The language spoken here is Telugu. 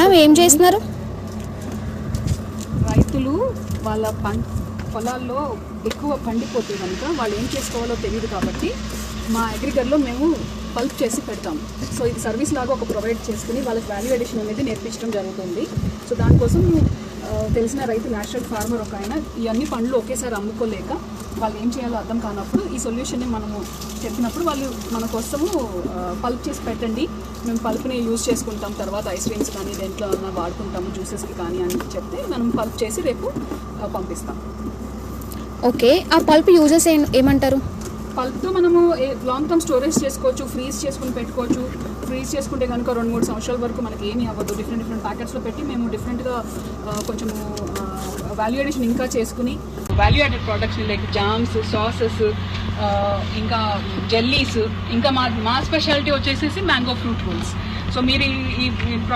మ్యామ్ ఏం చేస్తున్నారు? రైతులు వాళ్ళ పొలాల్లో ఎక్కువ పండిపోతే కనుక వాళ్ళు ఏం చేసుకోవాలో తెలియదు కాబట్టి మా అగ్రికల్చర్లో మేము పల్ప్ చేసి పెడతాము. సో ఇది సర్వీస్ లాగా ఒక ప్రొవైడ్ చేసుకుని వాళ్ళకి వాల్యూ అడిషన్ అనేది నేర్పించడం జరుగుతుంది. సో దానికోసం తెలిసిన రైతు నేచురల్ ఫార్మర్ ఒక ఆయన ఇవన్నీ పండ్లు ఒకేసారి అమ్ముకోలేక వాళ్ళు ఏం చేయాలో అర్థం కానప్పుడు ఈ సొల్యూషన్ని మనము చెప్పినప్పుడు వాళ్ళు మన కోసము పల్ప్ చేసి పెట్టండి, మేము పల్ప్ని యూజ్ చేసుకుంటాం, తర్వాత ఐస్ క్రీమ్స్ కానీ దేంట్లో వాడుకుంటాము, జ్యూసెస్కి కానీ అని చెప్తే మనం పల్ప్ చేసి రేపు పంపిస్తాం. ఓకే, ఆ పల్ప్ యూజెస్ ఏమంటారు? పల్ప్తో మనము లాంగ్ టర్మ్ స్టోరేజ్ చేసుకోవచ్చు, ఫ్రీజ్ చేసుకుని పెట్టుకోవచ్చు. ఫ్రీజ్ చేసుకుంటే కనుక 2-3 సంవత్సరాల వరకు మనకి ఏమీ అవ్వదు. డిఫరెంట్ ప్యాకెట్స్లో పెట్టి మేము డిఫరెంట్గా కొంచెము వాల్యూ అడిషన్ ఇంకా చేసుకుని value added products like jams, sauces, ఇంకా జెల్లీస్, ఇంకా మా స్పెషాలిటీ వచ్చేసేసి మ్యాంగో ఫ్రూట్ రోల్స్. సో మీరు ఈ